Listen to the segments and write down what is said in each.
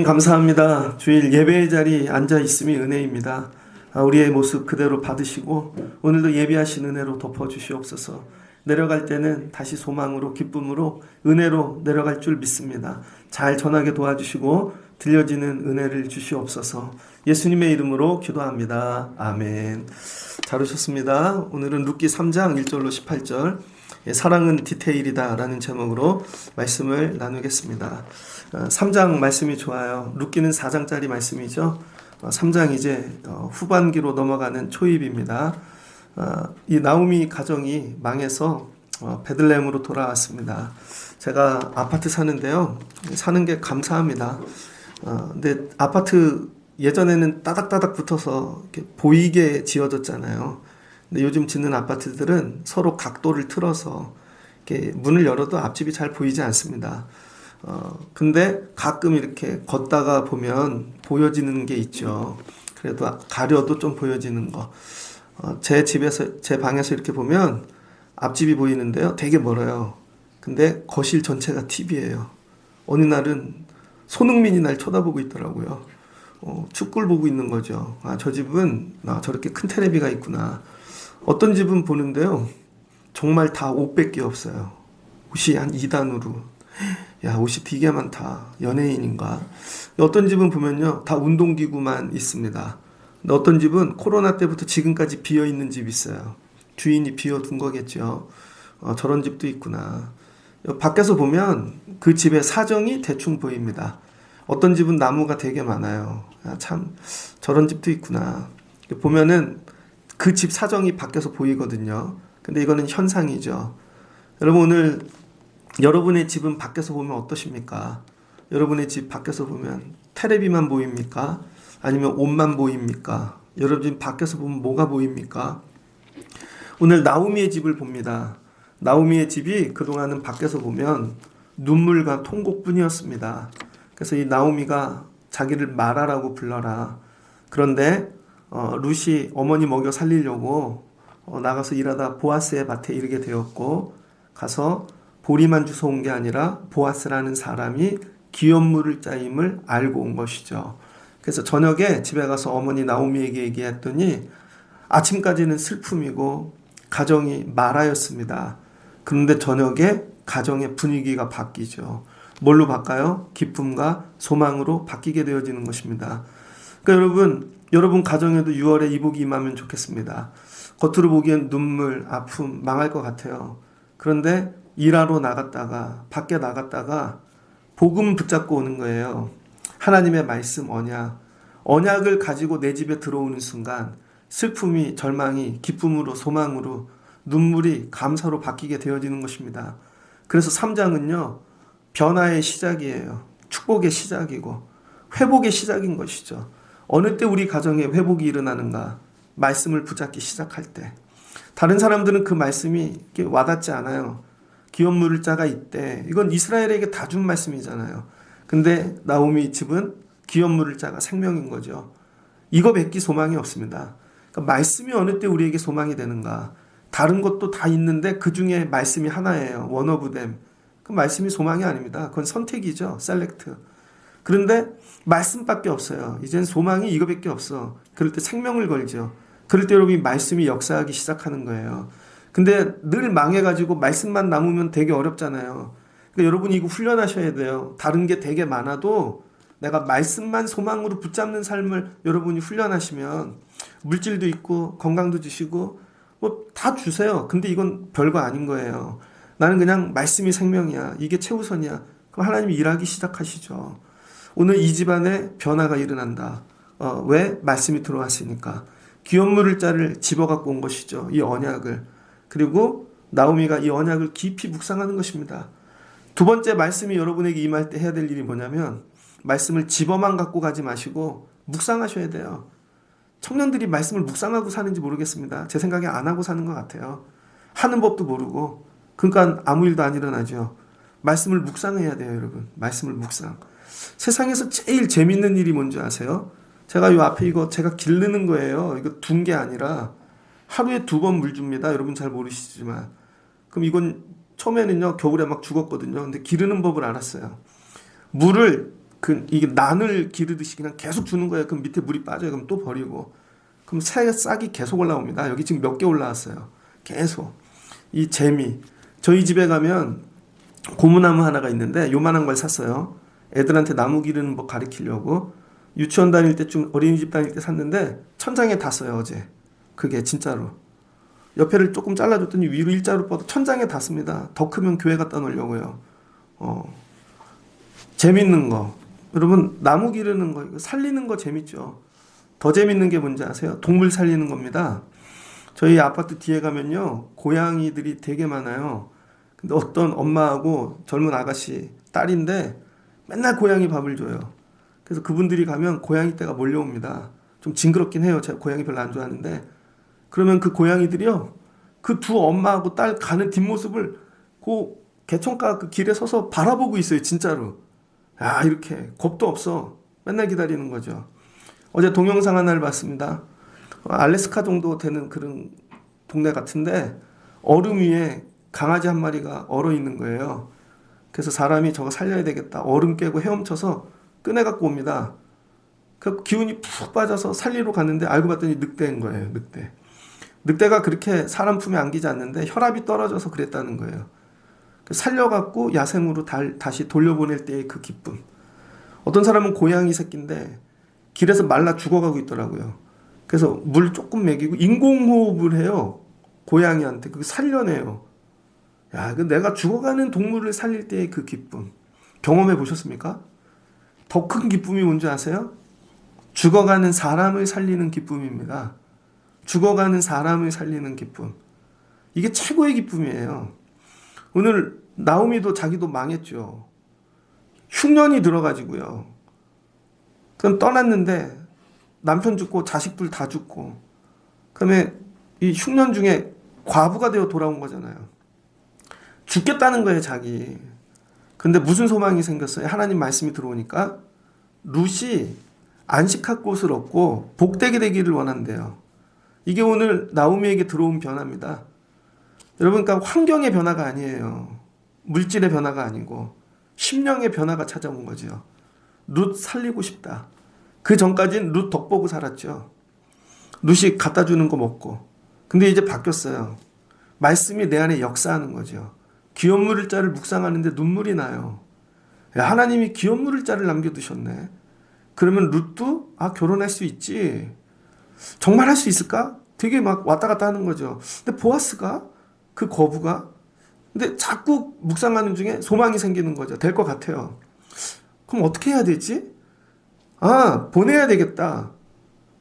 주님 감사합니다. 주일 예배의 자리에 앉아 있음이 은혜입니다. 우리의 모습 그대로 받으시고 오늘도 예배하신 은혜로 덮어주시옵소서. 내려갈 때는 다시 소망으로 기쁨으로 은혜로 내려갈 줄 믿습니다. 잘 전하게 도와주시고 들려지는 은혜를 주시옵소서. 예수님의 이름으로 기도합니다. 아멘. 잘 오셨습니다. 오늘은 룻기 3장 1절로 18절 사랑은 디테일이다 라는 제목으로 말씀을 나누겠습니다. 3장 말씀이 좋아요. 룻기는 4장짜리 말씀이죠. 3장 이제 후반기로 넘어가는 초입입니다. 이 나오미 가정이 망해서 베들레헴으로 돌아왔습니다. 제가 아파트 사는데요. 사는 게 감사합니다. 근데 아파트 예전에는 따닥따닥 붙어서 이렇게 보이게 지어졌잖아요. 근데 요즘 짓는 아파트들은 서로 각도를 틀어서 이렇게 문을 열어도 앞집이 잘 보이지 않습니다. 근데 가끔 이렇게 걷다가 보면 보여지는 게 있죠. 그래도 가려도 좀 보여지는 거. 제 집에서, 제 방에서 이렇게 보면 앞집이 보이는데요. 되게 멀어요. 근데 거실 전체가 TV예요. 어느 날은 손흥민이 날 쳐다보고 있더라고요. 축구를 보고 있는 거죠. 저 집은 저렇게 큰 테레비가 있구나. 어떤 집은 보는데요. 정말 다 옷밖에 없어요. 옷이 한 2단으로. 야, 옷이 되게 많다. 연예인인가? 어떤 집은 보면요. 다 운동기구만 있습니다. 근데 어떤 집은 코로나 때부터 지금까지 비어있는 집이 있어요. 주인이 비워둔 거겠죠. 저런 집도 있구나. 밖에서 보면 그 집의 사정이 대충 보입니다. 어떤 집은 나무가 되게 많아요. 참 저런 집도 있구나. 보면은 그 집 사정이 밖에서 보이거든요. 근데 이거는 현상이죠. 여러분 오늘 여러분의 집은 밖에서 보면 어떠십니까? 여러분의 집 밖에서 보면 테레비만 보입니까? 아니면 옷만 보입니까? 여러분 집 밖에서 보면 뭐가 보입니까? 오늘 나오미의 집을 봅니다. 나오미의 집이 그동안은 밖에서 보면 눈물과 통곡뿐이었습니다. 그래서 이 나오미가 자기를 마라라고 불러라. 그런데 룻이 어머니 먹여 살리려고 나가서 일하다 보아스의 밭에 이르게 되었고 가서 보리만 주워 온 게 아니라 보아스라는 사람이 기업물을 짜임을 알고 온 것이죠. 그래서 저녁에 집에 가서 어머니 나오미에게 얘기했더니 아침까지는 슬픔이고 가정이 마라였습니다. 그런데 저녁에 가정의 분위기가 바뀌죠. 뭘로 바꿔요? 기쁨과 소망으로 바뀌게 되어지는 것입니다. 그러니까 여러분 가정에도 6월에 이복이 임하면 좋겠습니다. 겉으로 보기엔 눈물, 아픔, 망할 것 같아요. 그런데 일하러 나갔다가 밖에 나갔다가 복음 붙잡고 오는 거예요. 하나님의 말씀 언약을 가지고 내 집에 들어오는 순간 슬픔이 절망이 기쁨으로 소망으로 눈물이 감사로 바뀌게 되어지는 것입니다. 그래서 3장은요. 변화의 시작이에요. 축복의 시작이고 회복의 시작인 것이죠. 어느 때 우리 가정에 회복이 일어나는가? 말씀을 붙잡기 시작할 때. 다른 사람들은 그 말씀이 와닿지 않아요. 기업물을 자가 있대. 이건 이스라엘에게 다 준 말씀이잖아요. 근데 나오미 집은 기업물을 자가 생명인 거죠. 이거 뵙기 소망이 없습니다. 그러니까 말씀이 어느 때 우리에게 소망이 되는가? 다른 것도 다 있는데 그 중에 말씀이 하나예요. one of them. 그 말씀이 소망이 아닙니다. 그건 선택이죠. 셀렉트. 그런데 말씀밖에 없어요. 이젠 소망이 이거밖에 없어. 그럴 때 생명을 걸죠. 그럴 때 여러분이 말씀이 역사하기 시작하는 거예요. 근데 늘 망해가지고 말씀만 남으면 되게 어렵잖아요. 그러니까 여러분이 이거 훈련하셔야 돼요. 다른 게 되게 많아도 내가 말씀만 소망으로 붙잡는 삶을 여러분이 훈련하시면 물질도 있고 건강도 주시고 뭐 다 주세요. 근데 이건 별거 아닌 거예요. 나는 그냥 말씀이 생명이야. 이게 최우선이야. 그럼 하나님이 일하기 시작하시죠. 오늘 이 집안에 변화가 일어난다. 왜? 말씀이 들어왔으니까. 기업물을 자를 집어갖고 온 것이죠. 이 언약을. 그리고 나오미가 이 언약을 깊이 묵상하는 것입니다. 두 번째 말씀이 여러분에게 임할 때 해야 될 일이 뭐냐면 말씀을 집어만 갖고 가지 마시고 묵상하셔야 돼요. 청년들이 말씀을 묵상하고 사는지 모르겠습니다. 제 생각에 안 하고 사는 것 같아요. 하는 법도 모르고. 그러니까 아무 일도 안 일어나죠. 말씀을 묵상해야 돼요, 여러분. 말씀을 묵상. 세상에서 제일 재밌는 일이 뭔지 아세요? 제가 이 앞에 이거 제가 기르는 거예요. 이거 둔 게 아니라 하루에 2번 물 줍니다. 여러분 잘 모르시지만. 그럼 이건 처음에는요, 겨울에 막 죽었거든요. 근데 기르는 법을 알았어요. 물을 이게 난을 기르듯이 그냥 계속 주는 거예요. 그럼 밑에 물이 빠져요. 그럼 또 버리고. 그럼 싹이 계속 올라옵니다. 여기 지금 몇 개 올라왔어요. 계속. 이 재미. 저희 집에 가면 고무나무 하나가 있는데 요만한 걸 샀어요. 애들한테 나무 기르는 법 가르치려고. 유치원 다닐 때쯤 어린이집 다닐 때 샀는데 천장에 닿았어요 어제. 그게 진짜로. 옆에를 조금 잘라줬더니 위로 일자로 뻗어 천장에 닿습니다. 더 크면 교회 갖다 놓으려고요. 재밌는 거. 여러분 나무 기르는 거 살리는 거 재밌죠. 더 재밌는 게 뭔지 아세요? 동물 살리는 겁니다. 저희 아파트 뒤에 가면요 고양이들이 되게 많아요. 근데 어떤 엄마하고 젊은 아가씨 딸인데 맨날 고양이 밥을 줘요. 그래서 그분들이 가면 고양이 떼가 몰려옵니다. 좀 징그럽긴 해요. 제가 고양이 별로 안 좋아하는데 그러면 그 고양이들이요 그 두 엄마하고 딸 가는 뒷모습을 그 개천가 그 길에 서서 바라보고 있어요. 진짜로. 아 이렇게 겁도 없어. 맨날 기다리는 거죠. 어제 동영상 하나를 봤습니다. 알래스카 정도 되는 그런 동네 같은데 얼음 위에 강아지 한 마리가 얼어 있는 거예요. 그래서 사람이 저거 살려야 되겠다. 얼음 깨고 헤엄쳐서 꺼내 갖고 옵니다. 그 기운이 푹 빠져서 살리러 갔는데 알고 봤더니 늑대인 거예요. 늑대. 늑대가 그렇게 사람 품에 안기지 않는데 혈압이 떨어져서 그랬다는 거예요. 살려갖고 야생으로 다시 돌려보낼 때의 그 기쁨. 어떤 사람은 고양이 새끼인데 길에서 말라 죽어가고 있더라고요. 그래서 물 조금 먹이고 인공호흡을 해요. 고양이한테. 그거 살려내요. 야, 그 내가 죽어가는 동물을 살릴 때의 그 기쁨. 경험해 보셨습니까? 더 큰 기쁨이 뭔지 아세요? 죽어가는 사람을 살리는 기쁨입니다. 죽어가는 사람을 살리는 기쁨. 이게 최고의 기쁨이에요. 오늘 나오미도 자기도 망했죠. 흉년이 들어가지고요. 그럼 떠났는데 남편 죽고 자식들 다 죽고 그다음에 이 흉년 중에 과부가 되어 돌아온 거잖아요. 죽겠다는 거예요, 자기. 근데 무슨 소망이 생겼어요? 하나님 말씀이 들어오니까 룻이 안식할 곳을 얻고 복되게 되기를 원한대요. 이게 오늘 나오미에게 들어온 변화입니다. 여러분, 그러니까 환경의 변화가 아니에요. 물질의 변화가 아니고 심령의 변화가 찾아온 거죠. 룻 살리고 싶다. 그 전까지는 룻 덕보고 살았죠. 룻이 갖다 주는 거 먹고. 근데 이제 바뀌었어요. 말씀이 내 안에 역사하는 거죠. 기업 물을 자를 묵상하는데 눈물이 나요. 야, 하나님이 기업 물을 자를 남겨두셨네. 그러면 룻도 결혼할 수 있지. 정말 할 수 있을까? 되게 막 왔다 갔다 하는 거죠. 근데 보아스가 그 거부가 근데 자꾸 묵상하는 중에 소망이 생기는 거죠. 될 것 같아요. 그럼 어떻게 해야 되지? 보내야 되겠다.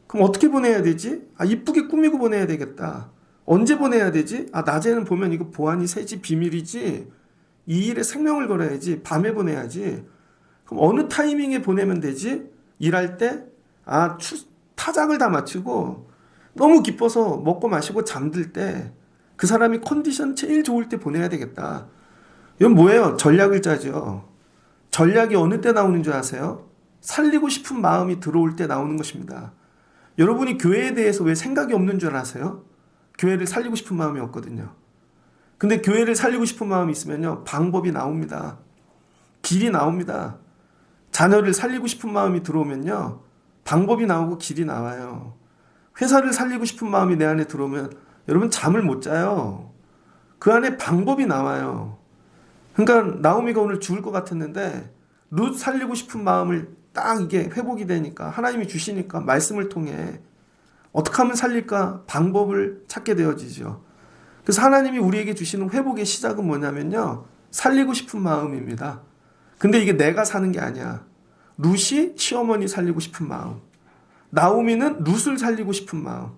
그럼 어떻게 보내야 되지? 이쁘게 꾸미고 보내야 되겠다. 언제 보내야 되지? 낮에는 보면 이거 보안이 새지 비밀이지. 이 일에 생명을 걸어야지. 밤에 보내야지. 그럼 어느 타이밍에 보내면 되지? 일할 때? 타작을 다 마치고 너무 기뻐서 먹고 마시고 잠들 때 그 사람이 컨디션 제일 좋을 때 보내야 되겠다. 이건 뭐예요? 전략을 짜죠. 전략이 어느 때 나오는 줄 아세요? 살리고 싶은 마음이 들어올 때 나오는 것입니다. 여러분이 교회에 대해서 왜 생각이 없는 줄 아세요? 교회를 살리고 싶은 마음이 없거든요. 근데 교회를 살리고 싶은 마음이 있으면요, 방법이 나옵니다. 길이 나옵니다. 자녀를 살리고 싶은 마음이 들어오면요, 방법이 나오고 길이 나와요. 회사를 살리고 싶은 마음이 내 안에 들어오면 여러분 잠을 못 자요. 그 안에 방법이 나와요. 그러니까 나오미가 오늘 죽을 것 같았는데 룻 살리고 싶은 마음을 딱 이게 회복이 되니까 하나님이 주시니까 말씀을 통해 어떻게 하면 살릴까 방법을 찾게 되어지죠. 그래서 하나님이 우리에게 주시는 회복의 시작은 뭐냐면요, 살리고 싶은 마음입니다. 근데 이게 내가 사는 게 아니야. 룻이 시어머니 살리고 싶은 마음, 나오미는 룻을 살리고 싶은 마음.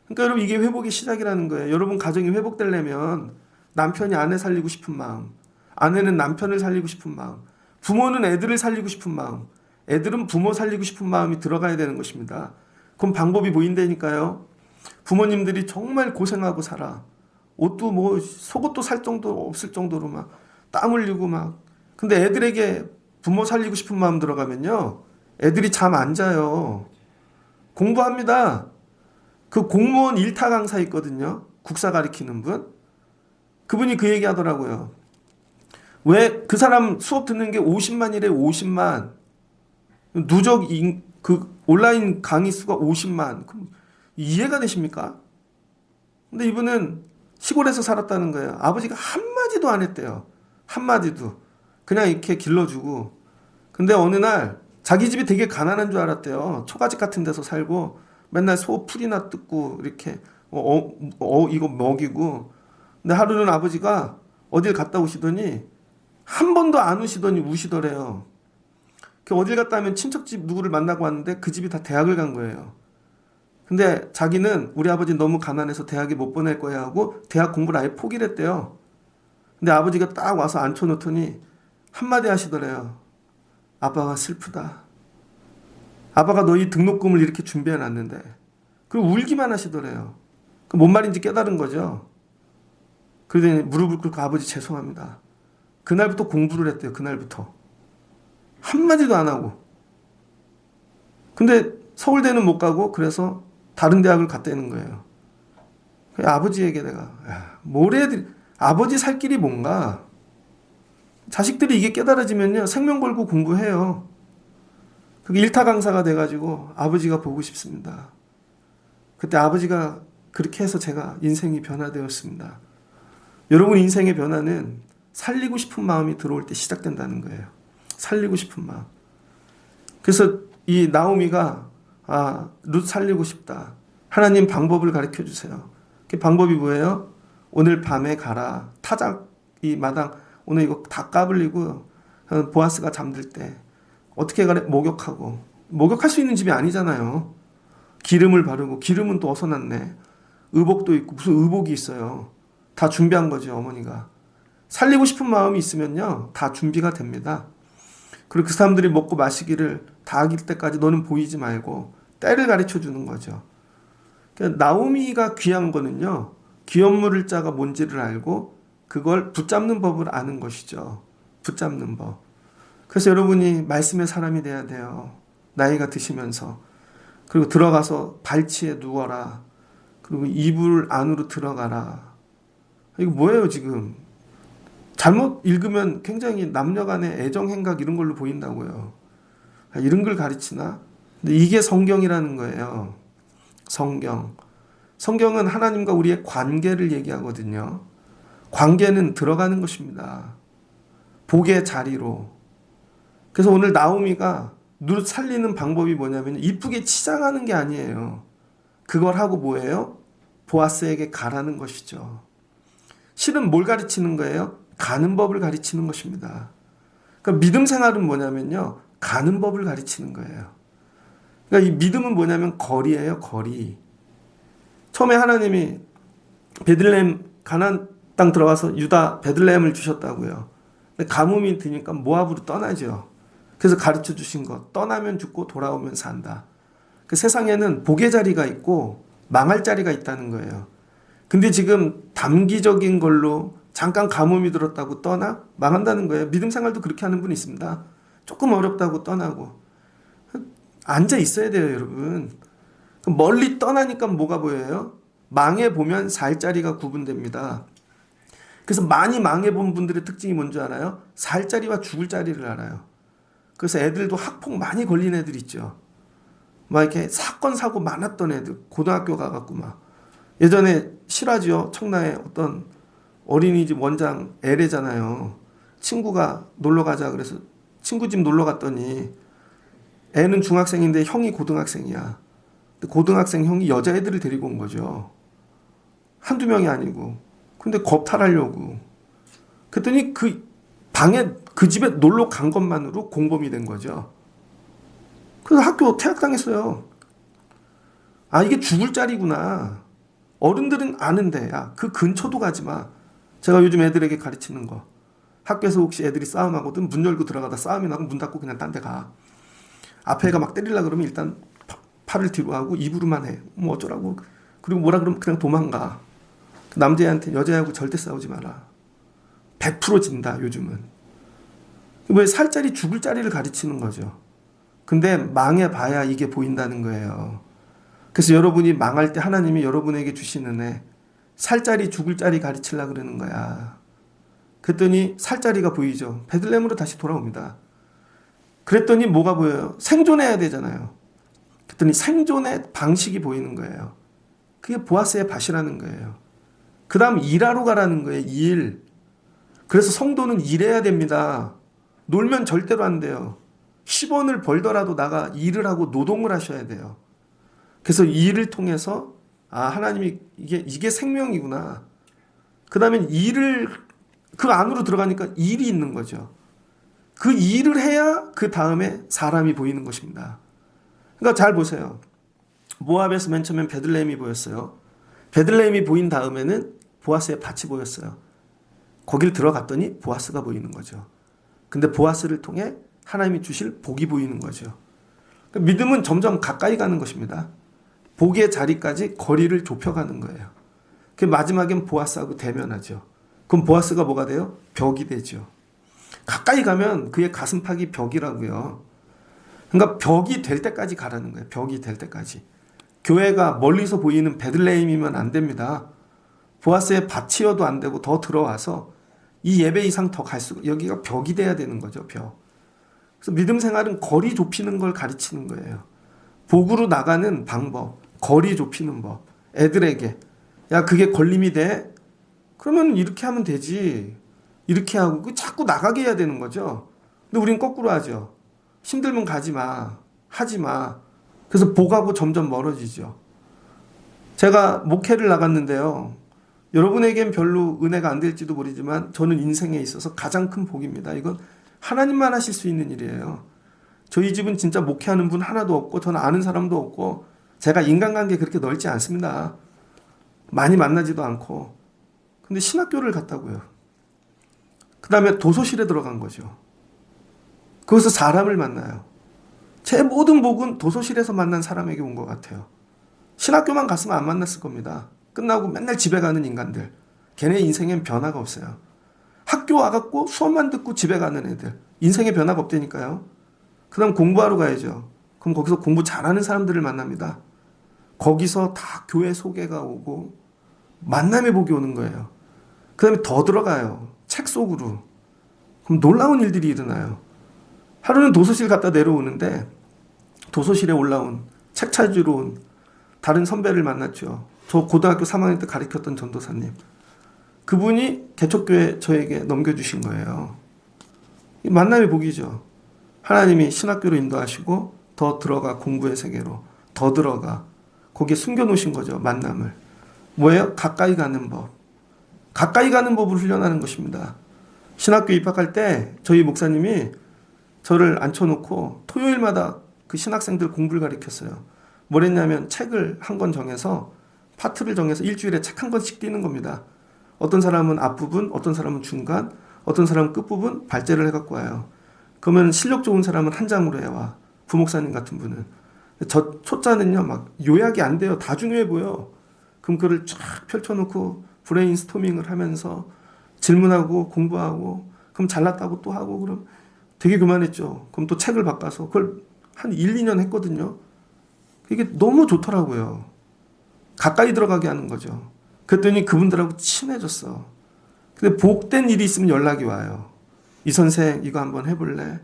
그러니까 여러분, 이게 회복의 시작이라는 거예요. 여러분 가정이 회복되려면 남편이 아내 살리고 싶은 마음, 아내는 남편을 살리고 싶은 마음, 부모는 애들을 살리고 싶은 마음, 애들은 부모 살리고 싶은 마음이 들어가야 되는 것입니다. 그럼 방법이 보인다니까요. 부모님들이 정말 고생하고 살아. 옷도 뭐 속옷도 살 정도 없을 정도로 막 땀 흘리고 막. 근데 애들에게 부모 살리고 싶은 마음 들어가면요, 애들이 잠 안 자요. 공부합니다. 그 공무원 일타 강사 있거든요. 국사 가리키는 분. 그분이 그 얘기 하더라고요. 왜 그 사람 수업 듣는 게 50만이래. 50만. 그 온라인 강의 수가 50만. 그럼 이해가 되십니까? 근데 이분은 시골에서 살았다는 거예요. 아버지가 한마디도 안 했대요. 한마디도. 그냥 이렇게 길러주고. 근데 어느 날 자기 집이 되게 가난한 줄 알았대요. 초가집 같은 데서 살고 맨날 소 풀이나 뜯고 이렇게 이거 먹이고. 근데 하루는 아버지가 어딜 갔다 오시더니 한 번도 안 우시더니 우시더래요. 어딜 갔다 하면 친척집 누구를 만나고 왔는데 그 집이 다 대학을 간 거예요. 근데 자기는 우리 아버지 너무 가난해서 대학에 못 보낼 거야 하고 대학 공부를 아예 포기를 했대요. 근데 아버지가 딱 와서 앉혀놓더니 한마디 하시더래요. 아빠가 슬프다. 아빠가 너희 등록금을 이렇게 준비해놨는데. 그리고 울기만 하시더래요. 뭔 말인지 깨달은 거죠. 그러더니 무릎을 꿇고 아버지 죄송합니다. 그날부터 공부를 했대요. 그날부터. 한마디도 안 하고. 근데 서울대는 못 가고 그래서 다른 대학을 갔다는 거예요. 아버지에게 내가 아버지 살 길이 뭔가. 자식들이 이게 깨달아지면요 생명 걸고 공부해요. 그게 일타 강사가 돼가지고 아버지가 보고 싶습니다. 그때 아버지가 그렇게 해서 제가 인생이 변화되었습니다. 여러분 인생의 변화는 살리고 싶은 마음이 들어올 때 시작된다는 거예요. 살리고 싶은 마음. 그래서 이 나오미가 룻 살리고 싶다. 하나님 방법을 가르쳐 주세요. 그 방법이 뭐예요? 오늘 밤에 가라. 타작 이 마당 오늘 이거 다 까불리고 보아스가 잠들 때 어떻게 가래? 목욕할 수 있는 집이 아니잖아요. 기름을 바르고 기름은 또 어디서 났네. 의복도 있고 무슨 의복이 있어요. 다 준비한 거죠 어머니가. 살리고 싶은 마음이 있으면요 다 준비가 됩니다. 그리고 그 사람들이 먹고 마시기를 다 하길 때까지 너는 보이지 말고 때를 가르쳐 주는 거죠. 그러니까 나오미가 귀한 거는요 귀염 물을 자가 뭔지를 알고 그걸 붙잡는 법을 아는 것이죠. 붙잡는 법. 그래서 여러분이 말씀의 사람이 돼야 돼요. 나이가 드시면서. 그리고 들어가서 발치에 누워라. 그리고 이불 안으로 들어가라. 이거 뭐예요 지금? 잘못 읽으면 굉장히 남녀 간의 애정 행각 이런 걸로 보인다고요. 이런 걸 가르치나? 근데 이게 성경이라는 거예요. 성경은 하나님과 우리의 관계를 얘기하거든요. 관계는 들어가는 것입니다. 복의 자리로. 그래서 오늘 나오미가 룻 살리는 방법이 뭐냐면 이쁘게 치장하는 게 아니에요. 그걸 하고 뭐예요? 보아스에게 가라는 것이죠. 실은 뭘 가르치는 거예요? 가는 법을 가르치는 것입니다. 그러니까 믿음 생활은 뭐냐면요. 가는 법을 가르치는 거예요. 그러니까 이 믿음은 뭐냐면 거리예요. 거리. 처음에 하나님이 베들레헴 가나안 땅 들어가서 유다 베들레헴을 주셨다고요. 근데 가뭄이 드니까 모압으로 떠나죠. 그래서 가르쳐 주신 것. 떠나면 죽고 돌아오면 산다. 그 세상에는 복의 자리가 있고 망할 자리가 있다는 거예요. 근데 지금 단기적인 걸로 잠깐 가뭄이 들었다고 떠나 망한다는 거예요. 믿음 생활도 그렇게 하는 분이 있습니다. 조금 어렵다고 떠나고. 앉아 있어야 돼요, 여러분. 멀리 떠나니까 뭐가 보여요? 망해 보면 살 자리가 구분됩니다. 그래서 많이 망해 본 분들의 특징이 뭔지 알아요? 살 자리와 죽을 자리를 알아요. 그래서 애들도 학폭 많이 걸린 애들 있죠. 막 이렇게 사건 사고 많았던 애들 고등학교 가갖고 막 예전에 실화지요. 청라에 어떤 어린이집 원장 애래잖아요. 친구가 놀러 가자 그래서 친구 집 놀러 갔더니 애는 중학생인데 형이 고등학생이야. 고등학생 형이 여자애들을 데리고 온 거죠. 한두 명이 아니고. 근데 겁탈하려고. 그랬더니 그 방에 그 집에 놀러 간 것만으로 공범이 된 거죠. 그래서 학교 퇴학당했어요. 이게 죽을 자리구나. 어른들은 아는데 그 근처도 가지 마. 제가 요즘 애들에게 가르치는 거. 학교에서 혹시 애들이 싸움하거든 문 열고 들어가다 싸움이 나고 문 닫고 그냥 딴 데 가. 앞에 애가 막 때리려고 그러면 일단 팔을 뒤로 하고 입으로만 해. 뭐 어쩌라고. 그리고 뭐라 그러면 그냥 도망가. 남자애한테 여자애하고 절대 싸우지 마라. 100% 진다 요즘은. 왜 살 자리 죽을 자리를 가르치는 거죠. 근데 망해봐야 이게 보인다는 거예요. 그래서 여러분이 망할 때 하나님이 여러분에게 주시는 애 살 자리 죽을 자리 가르치려고 그러는 거야. 그랬더니 살 자리가 보이죠. 베들레헴으로 다시 돌아옵니다. 그랬더니 뭐가 보여요? 생존해야 되잖아요. 그랬더니 생존의 방식이 보이는 거예요. 그게 보아스의 밭이라는 거예요. 그 다음 일하러 가라는 거예요. 일. 그래서 성도는 일해야 됩니다. 놀면 절대로 안 돼요. 10원을 벌더라도 나가 일을 하고 노동을 하셔야 돼요. 그래서 이 일을 통해서 하나님이 이게 생명이구나. 그 다음에 일을 그 안으로 들어가니까 일이 있는 거죠. 그 일을 해야 그 다음에 사람이 보이는 것입니다. 그러니까 잘 보세요. 모압에서 맨 처음엔 베들레헴이 보였어요. 베들레헴이 보인 다음에는 보아스의 밭이 보였어요. 거길 들어갔더니 보아스가 보이는 거죠. 근데 보아스를 통해 하나님이 주실 복이 보이는 거죠. 믿음은 점점 가까이 가는 것입니다. 복의 자리까지 거리를 좁혀가는 거예요. 그 마지막엔 보아스하고 대면하죠. 그럼 보아스가 뭐가 돼요? 벽이 되죠. 가까이 가면 그의 가슴팍이 벽이라고요. 그러니까 벽이 될 때까지 가라는 거예요. 벽이 될 때까지. 교회가 멀리서 보이는 베들레헴이면 안 됩니다. 보아스의 밭이어도 안 되고 더 들어와서 이 예배 이상 더 갈수록 여기가 벽이 돼야 되는 거죠. 벽. 그래서 믿음 생활은 거리 좁히는 걸 가르치는 거예요. 복으로 나가는 방법, 거리 좁히는 법. 애들에게 야 그게 걸림이 돼? 그러면 이렇게 하면 되지. 이렇게 하고 자꾸 나가게 해야 되는 거죠. 근데 우린 거꾸로 하죠. 힘들면 가지 마. 하지 마. 그래서 복하고 점점 멀어지죠. 제가 목회를 나갔는데요. 여러분에겐 별로 은혜가 안 될지도 모르지만 저는 인생에 있어서 가장 큰 복입니다. 이건 하나님만 하실 수 있는 일이에요. 저희 집은 진짜 목회하는 분 하나도 없고 저는 아는 사람도 없고 제가 인간관계 그렇게 넓지 않습니다. 많이 만나지도 않고. 근데 신학교를 갔다고요. 그 다음에 도서실에 들어간 거죠. 거기서 사람을 만나요. 제 모든 복은 도서실에서 만난 사람에게 온 것 같아요. 신학교만 갔으면 안 만났을 겁니다. 끝나고 맨날 집에 가는 인간들. 걔네 인생엔 변화가 없어요. 학교 와갖고 수업만 듣고 집에 가는 애들. 인생에 변화가 없다니까요. 그 다음 공부하러 가야죠. 그럼 거기서 공부 잘하는 사람들을 만납니다. 거기서 다 교회 소개가 오고 만남의 복이 오는 거예요. 그 다음에 더 들어가요. 책 속으로. 그럼 놀라운 일들이 일어나요. 하루는 도서실 갔다 내려오는데 도서실에 올라온 책 찾으러 온 다른 선배를 만났죠. 저 고등학교 3학년 때 가르쳤던 전도사님. 그분이 개척교회 저에게 넘겨주신 거예요. 만남의 복이죠. 하나님이 신학교로 인도하시고 더 들어가 공부의 세계로 더 들어가 거기에 숨겨놓으신 거죠. 만남을. 뭐예요? 가까이 가는 법. 가까이 가는 법을 훈련하는 것입니다. 신학교 입학할 때 저희 목사님이 저를 앉혀놓고 토요일마다 그 신학생들 공부를 가르쳤어요. 뭘 했냐면 책을 한 권 정해서 파트를 정해서 일주일에 책 한 권씩 띄는 겁니다. 어떤 사람은 앞부분, 어떤 사람은 중간, 어떤 사람은 끝부분 발제를 해갖고 와요. 그러면 실력 좋은 사람은 한 장으로 해와. 부목사님 같은 분은. 저 초짜는요 막 요약이 안 돼요. 다 중요해 보여. 그럼 그걸 쫙 펼쳐놓고 브레인스토밍을 하면서 질문하고 공부하고 그럼 잘났다고 또 하고 그럼 되게 그만했죠. 그럼 또 책을 바꿔서 그걸 한 1, 2년 했거든요. 이게 너무 좋더라고요. 가까이 들어가게 하는 거죠. 그랬더니 그분들하고 친해졌어. 근데 복된 일이 있으면 연락이 와요. 이 선생 이거 한번 해볼래?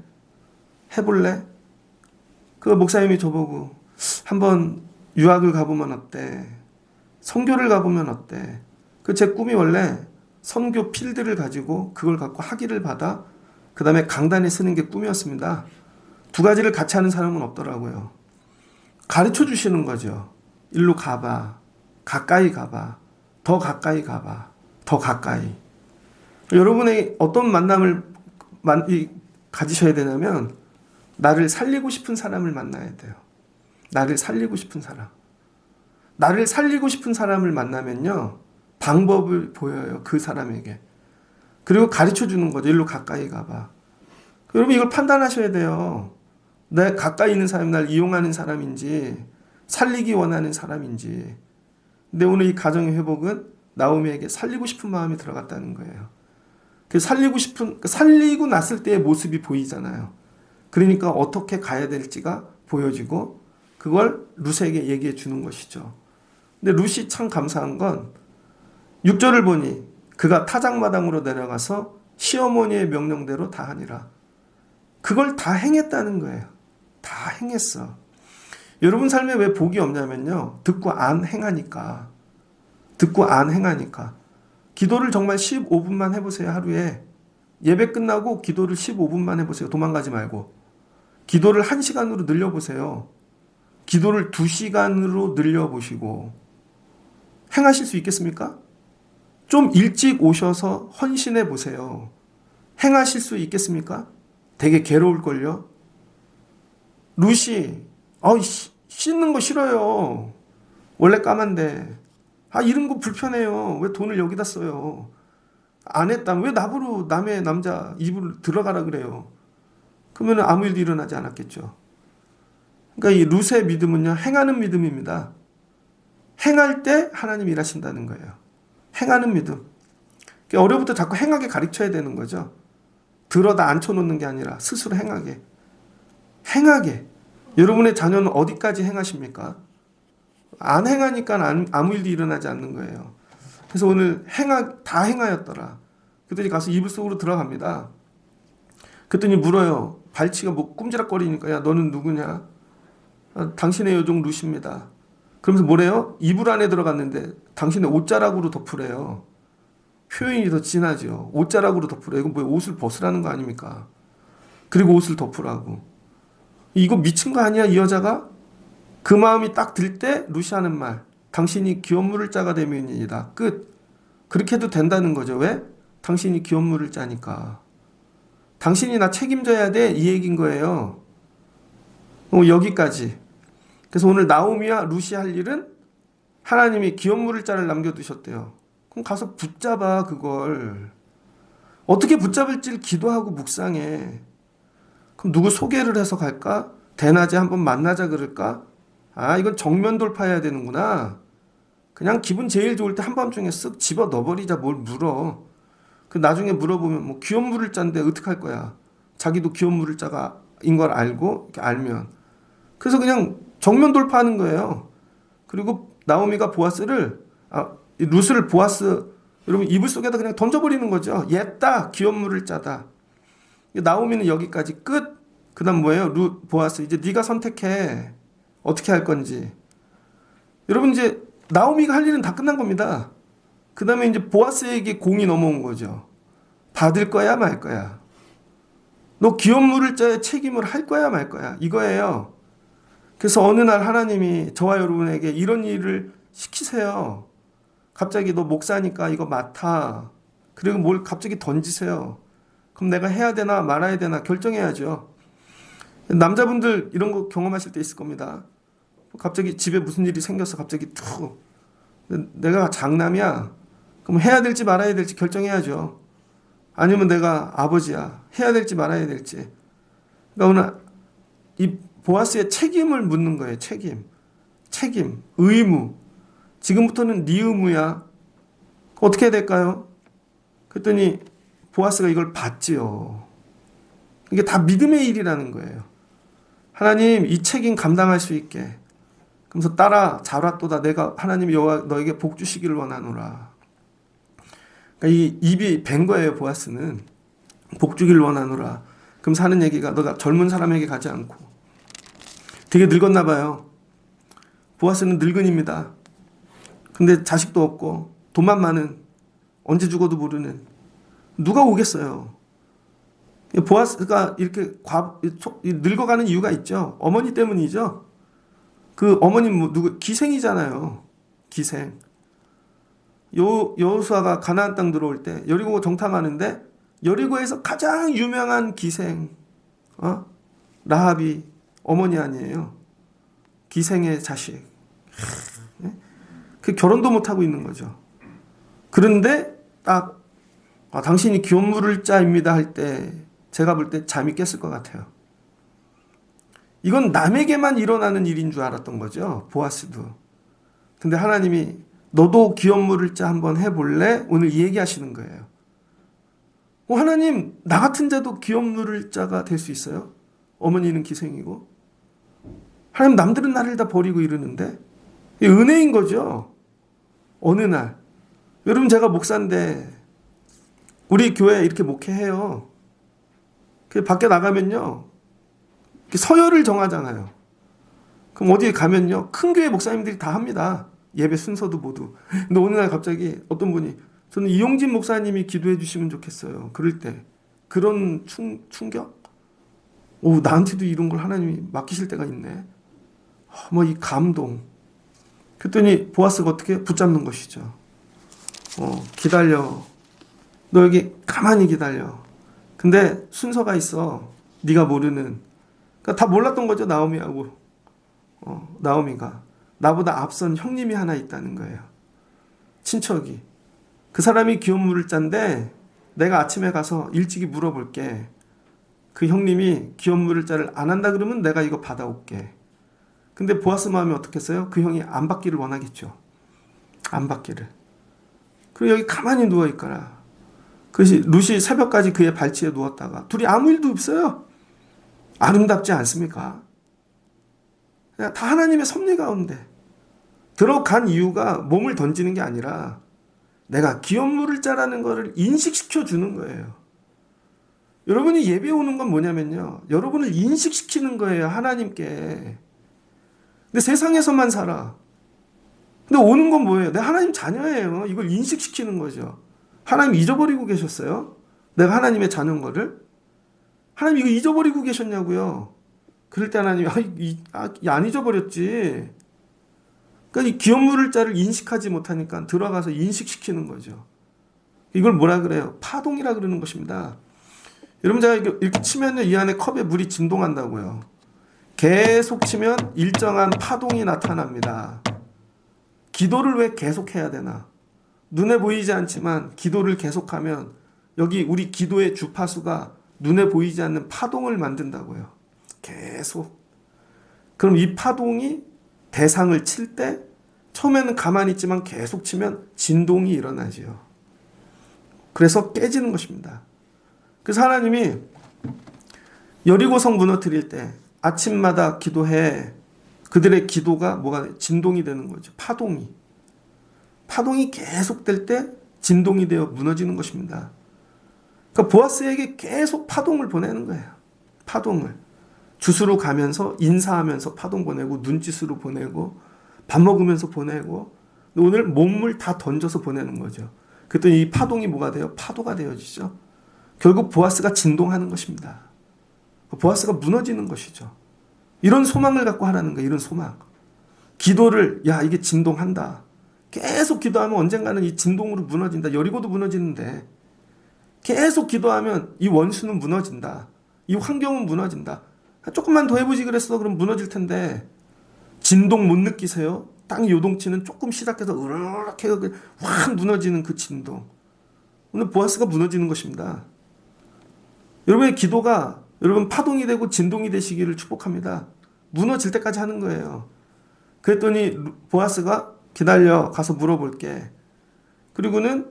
해볼래? 그 목사님이 저보고 한번 유학을 가보면 어때? 선교를 가보면 어때? 그 제 꿈이 원래 선교 필드를 가지고 그걸 갖고 학위를 받아 그 다음에 강단에 쓰는 게 꿈이었습니다. 두 가지를 같이 하는 사람은 없더라고요. 가르쳐 주시는 거죠. 일로 가봐. 가까이 가봐. 더 가까이 가봐. 더 가까이. 여러분의 어떤 만남을 가지셔야 되냐면 나를 살리고 싶은 사람을 만나야 돼요. 나를 살리고 싶은 사람. 나를 살리고 싶은 사람을 만나면요. 방법을 보여요. 그 사람에게. 그리고 가르쳐 주는 거죠. 일로 가까이 가봐. 여러분 이걸 판단하셔야 돼요. 내 가까이 있는 사람이 날 이용하는 사람인지 살리기 원하는 사람인지. 근데 오늘 이 가정의 회복은 나오미에게 살리고 싶은 마음이 들어갔다는 거예요. 그 살리고 났을 때의 모습이 보이잖아요. 그러니까 어떻게 가야 될지가 보여지고 그걸 룻에게 얘기해 주는 것이죠. 근데 룻이 참 감사한 건 6절을 보니 그가 타작마당으로 내려가서 시어머니의 명령대로 다 하니라. 그걸 다 행했다는 거예요. 다 행했어. 여러분 삶에 왜 복이 없냐면요. 듣고 안 행하니까. 듣고 안 행하니까. 기도를 정말 15분만 해보세요. 하루에. 예배 끝나고 기도를 15분만 해보세요. 도망가지 말고. 기도를 1시간으로 늘려보세요. 기도를 2시간으로 늘려보시고. 행하실 수 있겠습니까? 좀 일찍 오셔서 헌신해 보세요. 행하실 수 있겠습니까? 되게 괴로울걸요? 루시, 씻는 거 싫어요. 원래 까만데. 이런 거 불편해요. 왜 돈을 여기다 써요? 안 했다면 왜 나보러 남의 남자 입으로 들어가라 그래요? 그러면 아무 일도 일어나지 않았겠죠. 그러니까 이 룻의 믿음은요, 행하는 믿음입니다. 행할 때 하나님 일하신다는 거예요. 행하는 믿음. 그러니까 어려부터 자꾸 행하게 가르쳐야 되는 거죠. 들어다 앉혀놓는 게 아니라 스스로 행하게. 행하게. 여러분의 자녀는 어디까지 행하십니까? 안 행하니까 아무 일도 일어나지 않는 거예요. 그래서 오늘 다 행하였더라. 그랬더니 가서 이불 속으로 들어갑니다. 그랬더니 물어요. 발치가 뭐 꿈지락거리니까 야 너는 누구냐? 당신의 여종 룻입니다. 그러면서 뭐래요? 이불 안에 들어갔는데 당신의 옷자락으로 덮으래요. 표현이 더 진하죠. 옷자락으로 덮으래요. 이건 뭐 옷을 벗으라는 거 아닙니까? 그리고 옷을 덮으라고. 이거 미친 거 아니야 이 여자가? 그 마음이 딱 들 때 룻이 하는 말. 당신이 기업 물을 자가 되면이다. 끝. 그렇게 해도 된다는 거죠. 왜? 당신이 기업 물을 자니까. 당신이 나 책임져야 돼. 이 얘기인 거예요. 여기까지. 그래서 오늘 나오미와 룻이 할 일은 하나님이 기업 물을 자를 남겨두셨대요. 그럼 가서 붙잡아 그걸. 어떻게 붙잡을지를 기도하고 묵상해. 그럼 누구 소개를 해서 갈까? 대낮에 한번 만나자 그럴까? 이건 정면 돌파해야 되는구나. 그냥 기분 제일 좋을 때 한밤중에 쓱 집어 넣어버리자. 뭘 물어. 그 나중에 물어보면 뭐 기업 물을 자인데 어떡할 거야. 자기도 기업 물을 자가인 걸 알고 이렇게 알면. 그래서 그냥 정면 돌파하는 거예요. 그리고 나오미가 룻을 보아스 여러분 이불 속에다 그냥 던져버리는 거죠. 옛다 기업 물을 자다. 나오미는 여기까지 끝. 그 다음 뭐예요? 보아스 이제 네가 선택해. 어떻게 할 건지. 여러분 이제 나오미가 할 일은 다 끝난 겁니다. 그 다음에 이제 보아스에게 공이 넘어온 거죠. 받을 거야 말 거야. 너 기업 물을 자의 책임을 할 거야 말 거야. 이거예요. 그래서 어느 날 하나님이 저와 여러분에게 이런 일을 시키세요. 갑자기 너 목사니까 이거 맡아. 그리고 뭘 갑자기 던지세요. 그럼 내가 해야 되나 말아야 되나 결정해야죠. 남자분들 이런 거 경험하실 때 있을 겁니다. 갑자기 집에 무슨 일이 생겨서 갑자기 툭. 내가 장남이야. 그럼 해야 될지 말아야 될지 결정해야죠. 아니면 내가 아버지야. 해야 될지 말아야 될지. 그러니까 오늘 이 보아스의 책임을 묻는 거예요. 책임, 의무. 지금부터는 네 의무야. 어떻게 해야 될까요? 그랬더니 보아스가 이걸 받지요. 이게 다 믿음의 일이라는 거예요. 하나님 이 책임 감당할 수 있게. 그러면서 따라 자라또다 내가 하나님 여호와 너에게 복 주시기를 원하노라. 그러니까 이 입이 밴 거예요. 보아스는 복 주기를 원하노라. 그럼 사는 얘기가 너가 젊은 사람에게 가지 않고 되게 늙었나 봐요. 보아스는 늙은입니다. 근데 자식도 없고 돈만 많은 언제 죽어도 모르는 누가 오겠어요. 보아스가 이렇게 늙어가는 이유가 있죠. 어머니 때문이죠. 그 어머님 누구 기생이잖아요. 기생. 여호수아가 가나안 땅 들어올 때 여리고 정탐하는데 여리고에서 가장 유명한 기생 라합이 어머니 아니에요. 기생의 자식. 그 결혼도 못하고 있는 거죠. 그런데 딱 당신이 기업 물을 자입니다 할 때 제가 볼 때 잠이 깼을 것 같아요. 이건 남에게만 일어나는 일인 줄 알았던 거죠. 보아스도. 근데 하나님이 너도 기업 물을 자 한번 해볼래? 오늘 이 얘기하시는 거예요. 하나님 나 같은 자도 기업 물을 자가 될 수 있어요? 어머니는 기생이고 하나님 남들은 나를 다 버리고 이러는데 은혜인 거죠. 어느 날 여러분 제가 목사인데 우리 교회 이렇게 목회해요. 그 밖에 나가면요, 서열을 정하잖아요. 그럼 어디에 가면요, 큰 교회 목사님들이 다 합니다. 예배 순서도 모두. 근데 어느 날 갑자기 어떤 분이, 저는 이용진 목사님이 기도해 주시면 좋겠어요. 그럴 때 그런 충격? 오, 나한테도 이런 걸 하나님이 맡기실 때가 있네. 뭐 이 감동. 그랬더니 보아스가 어떻게 붙잡는 것이죠. 기다려. 너 여기 가만히 기다려. 근데 순서가 있어. 네가 모르는. 그러니까 다 몰랐던 거죠, 나오미하고. 나오미가 나보다 앞선 형님이 하나 있다는 거예요. 친척이. 그 사람이 기업 물을 자인데 내가 아침에 가서 일찍이 물어볼게. 그 형님이 기업 물을 자를 안 한다 그러면 내가 이거 받아올게. 근데 보아스 마음이 어떻겠어요? 그 형이 안 받기를 원하겠죠. 안 받기를. 그리고 여기 가만히 누워있거라. 그것이 룻이 새벽까지 그의 발치에 누웠다가 둘이 아무 일도 없어요. 아름답지 않습니까? 그냥 다 하나님의 섭리 가운데 들어간 이유가 몸을 던지는 게 아니라 내가 기업 물을 자라는 것을 인식시켜 주는 거예요. 여러분이 예배 오는 건 뭐냐면요, 여러분을 인식시키는 거예요, 하나님께. 근데 세상에서만 살아. 근데 오는 건 뭐예요? 내가 하나님 자녀예요. 이걸 인식시키는 거죠. 하나님 잊어버리고 계셨어요? 내가 하나님의 자녀인 거를? 하나님 이거 잊어버리고 계셨냐고요? 그럴 때 하나님이 안 잊어버렸지. 그러니까 이 기업 물을 자를 인식하지 못하니까 들어가서 인식시키는 거죠. 이걸 뭐라 그래요? 파동이라 그러는 것입니다. 여러분, 제가 이렇게 치면요, 이 안에 컵에 물이 진동한다고요. 계속 치면 일정한 파동이 나타납니다. 기도를 왜 계속해야 되나? 눈에 보이지 않지만 기도를 계속하면 여기 우리 기도의 주파수가 눈에 보이지 않는 파동을 만든다고요. 계속. 그럼 이 파동이 대상을 칠 때 처음에는 가만히 있지만 계속 치면 진동이 일어나지요. 그래서 깨지는 것입니다. 그래서 하나님이 여리고성 무너뜨릴 때 아침마다 기도해. 그들의 기도가 뭐가 진동이 되는 거죠. 파동이. 파동이 계속될 때 진동이 되어 무너지는 것입니다. 그러니까 보아스에게 계속 파동을 보내는 거예요. 파동을. 주스로 가면서 인사하면서 파동 보내고 눈짓으로 보내고 밥 먹으면서 보내고 오늘 몸을 다 던져서 보내는 거죠. 그랬더니 이 파동이 뭐가 돼요? 파도가 되어지죠. 결국 보아스가 진동하는 것입니다. 보아스가 무너지는 것이죠. 이런 소망을 갖고 하라는 거예요. 이런 소망. 기도를 이게 진동한다. 계속 기도하면 언젠가는 이 진동으로 무너진다. 여리고도 무너지는데 계속 기도하면 이 원수는 무너진다. 이 환경은 무너진다. 조금만 더 해보지 그랬어. 그럼 무너질 텐데 진동 못 느끼세요? 땅이 요동치는 조금 시작해서 으르륵 해서 확 무너지는 그 진동. 오늘 보아스가 무너지는 것입니다. 여러분의 기도가 여러분 파동이 되고 진동이 되시기를 축복합니다. 무너질 때까지 하는 거예요. 그랬더니 보아스가 기다려, 가서 물어볼게. 그리고는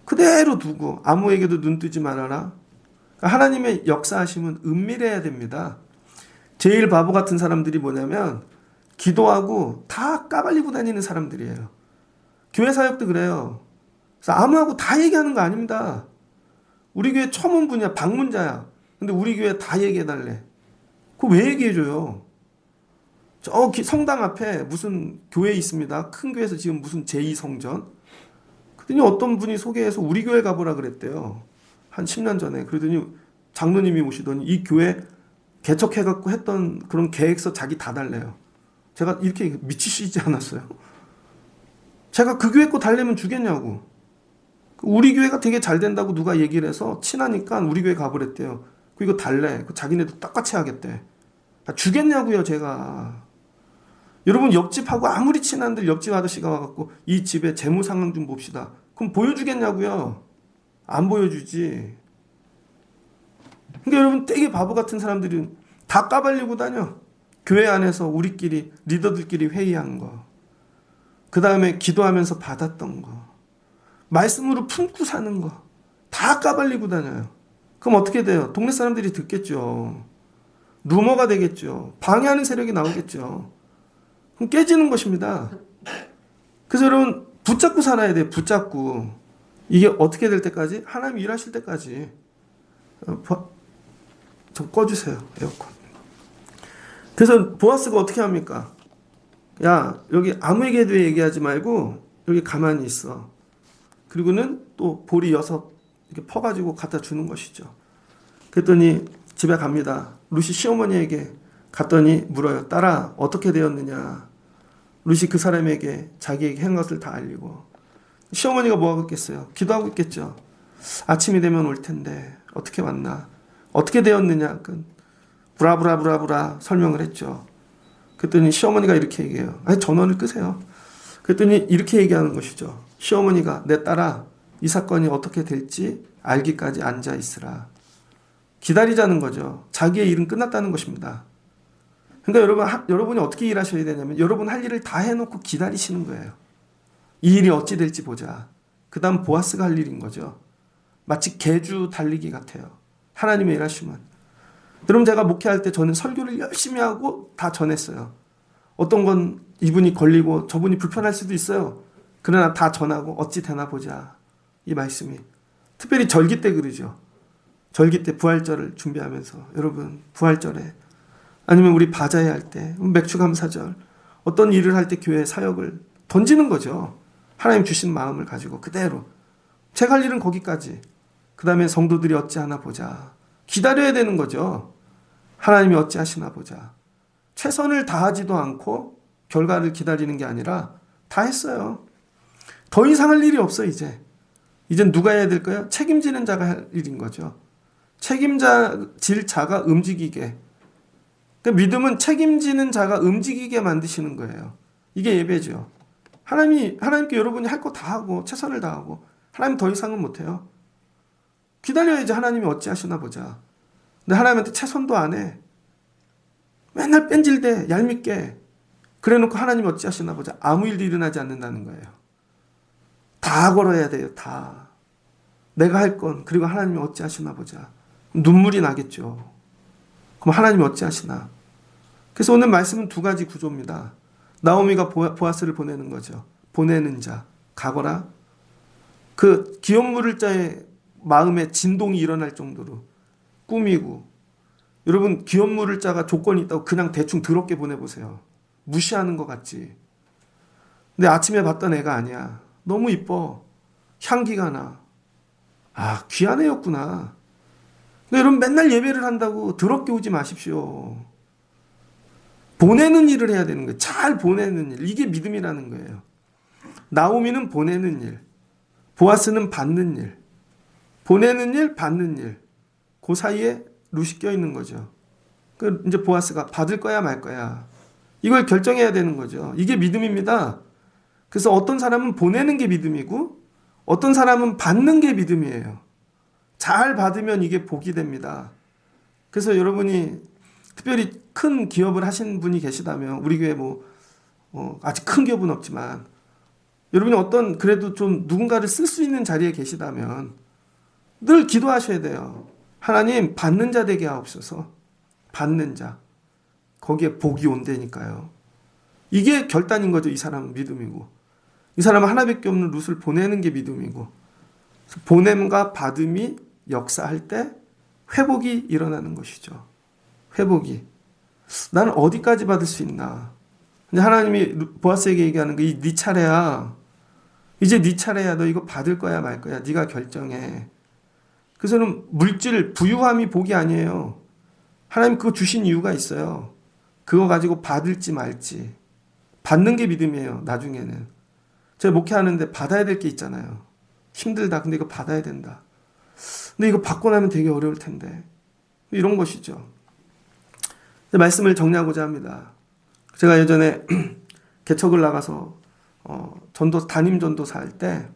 그대로 두고 아무에게도 눈 뜨지 말아라. 하나님의 역사하심은 은밀해야 됩니다. 제일 바보 같은 사람들이 뭐냐면 기도하고 다 까발리고 다니는 사람들이에요. 교회 사역도 그래요. 그래서 아무하고 다 얘기하는 거 아닙니다. 우리 교회 처음 온 분이야. 방문자야. 근데 우리 교회 다 얘기해달래. 그거 왜 얘기해줘요? 저 성당 앞에 무슨 교회 있습니다. 큰 교회에서 지금 무슨 제2성전. 그랬더니 어떤 분이 소개해서 우리 교회 가보라 그랬대요. 한 10년 전에. 그러더니 장로님이 오시더니 이 교회 개척해갖고 했던 그런 계획서 자기 다 달래요. 제가 이렇게 미치시지 않았어요. 제가 그 교회 거 달래면 주겠냐고. 우리 교회가 되게 잘 된다고 누가 얘기를 해서 친하니까 우리 교회 가보랬대요. 이거 달래. 자기네도 똑같이 하겠대. 주겠냐고요, 제가. 여러분, 옆집하고 아무리 친한들 옆집 아저씨가 와갖고 이 집의 재무 상황 좀 봅시다. 그럼 보여주겠냐고요. 안 보여주지. 그러니까 여러분, 되게 바보 같은 사람들이 다 까발리고 다녀. 교회 안에서 우리끼리 리더들끼리 회의한 거, 그 다음에 기도하면서 받았던 거, 말씀으로 품고 사는 거 다 까발리고 다녀요. 그럼 어떻게 돼요? 동네 사람들이 듣겠죠. 루머가 되겠죠. 방해하는 세력이 나오겠죠. 그럼 깨지는 것입니다. 그래서 여러분, 붙잡고 살아야 돼요. 붙잡고. 이게 어떻게 될 때까지? 하나님 일하실 때까지. 좀 꺼주세요, 에어컨. 그래서 보아스가 어떻게 합니까? 야, 여기 아무에게도 얘기하지 말고 여기 가만히 있어. 그리고는 또 보리 6 이렇게 퍼가지고 갖다 주는 것이죠. 그랬더니 집에 갑니다. 루시 시어머니에게 갔더니 물어요. 딸아, 어떻게 되었느냐? 루시 그 사람에게 자기에게 한 것을 다 알리고. 시어머니가 뭐 하고 있겠어요? 기도하고 있겠죠. 아침이 되면 올 텐데 어떻게 왔나? 어떻게 되었느냐? 브라브라브라브라 설명을 했죠. 그랬더니 시어머니가 이렇게 얘기해요. 아니, 전원을 끄세요. 그랬더니 이렇게 얘기하는 것이죠. 시어머니가 내 딸아, 이 사건이 어떻게 될지 알기까지 앉아 있으라. 기다리자는 거죠. 자기의 일은 끝났다는 것입니다. 그러니까 여러분이 어떻게 일하셔야 되냐면 여러분 할 일을 다 해놓고 기다리시는 거예요. 이 일이 어찌 될지 보자. 그 다음 보아스가 할 일인 거죠. 마치 개주 달리기 같아요. 하나님의 일하시면. 여러분, 제가 목회할 때 저는 설교를 열심히 하고 다 전했어요. 어떤 건 이분이 걸리고 저분이 불편할 수도 있어요. 그러나 다 전하고 어찌 되나 보자. 이 말씀이. 특별히 절기 때 그러죠. 절기 때 부활절을 준비하면서 여러분 부활절에 아니면 우리 바자회 할 때 맥주감사절 어떤 일을 할 때 교회 사역을 던지는 거죠. 하나님 주신 마음을 가지고 그대로. 제가 할 일은 거기까지. 그 다음에 성도들이 어찌하나 보자. 기다려야 되는 거죠. 하나님이 어찌하시나 보자. 최선을 다하지도 않고 결과를 기다리는 게 아니라 다 했어요. 더 이상 할 일이 없어 이제. 이젠 누가 해야 될까요? 책임지는 자가 할 일인 거죠. 책임질 자가 움직이게. 그러니까 믿음은 책임지는 자가 움직이게 만드시는 거예요. 이게 예배죠. 하나님께 여러분이 할 거 다 하고 최선을 다하고 하나님 더 이상은 못해요. 기다려야지 하나님이 어찌하시나 보자. 근데 하나님한테 최선도 안 해. 맨날 뺀질대 얄밉게. 그래놓고 하나님이 어찌하시나 보자. 아무 일도 일어나지 않는다는 거예요. 다 걸어야 돼요. 다. 내가 할 건 그리고 하나님이 어찌하시나 보자. 눈물이 나겠죠. 그럼 하나님이 어찌하시나. 그래서 오늘 말씀은 2가지 구조입니다. 나오미가 보아스를 보내는 거죠. 보내는 자. 가거라. 그 기업 물을 자의 마음에 진동이 일어날 정도로 꾸미고. 여러분, 기업 물을 자가 조건이 있다고 그냥 대충 더럽게 보내보세요. 무시하는 것 같지. 근데 아침에 봤던 애가 아니야. 너무 이뻐. 향기가 나. 아, 귀한 애였구나. 근데 여러분, 맨날 예배를 한다고 더럽게 오지 마십시오. 보내는 일을 해야 되는 거예요. 잘 보내는 일. 이게 믿음이라는 거예요. 나오미는 보내는 일. 보아스는 받는 일. 보내는 일, 받는 일. 그 사이에 룻이 껴있는 거죠. 이제 보아스가 받을 거야 말 거야. 이걸 결정해야 되는 거죠. 이게 믿음입니다. 그래서 어떤 사람은 보내는 게 믿음이고 어떤 사람은 받는 게 믿음이에요. 잘 받으면 이게 복이 됩니다. 그래서 여러분이 특별히 큰 기업을 하신 분이 계시다면 우리 교회 아직 큰 기업은 없지만 여러분이 어떤 그래도 좀 누군가를 쓸 수 있는 자리에 계시다면 늘 기도하셔야 돼요. 하나님, 받는 자 되게 하옵소서. 받는 자. 거기에 복이 온다니까요. 이게 결단인 거죠. 이 사람은 믿음이고. 이 사람은 하나밖에 없는 룻을 보내는 게 믿음이고. 보냄과 받음이 역사할 때 회복이 일어나는 것이죠. 회복이. 나는 어디까지 받을 수 있나. 근데 하나님이 보아스에게 얘기하는 게 네 차례야. 이제 네 차례야. 너 이거 받을 거야 말 거야. 네가 결정해. 그래서는 물질, 부유함이 복이 아니에요. 하나님 그거 주신 이유가 있어요. 그거 가지고 받을지 말지. 받는 게 믿음이에요. 나중에는. 제가 목회하는데 받아야 될 게 있잖아요. 힘들다. 근데 이거 받아야 된다. 근데 이거 받고 나면 되게 어려울 텐데. 이런 것이죠. 말씀을 정리하고자 합니다. 제가 예전에 개척을 나가서 담임 전도사 할 때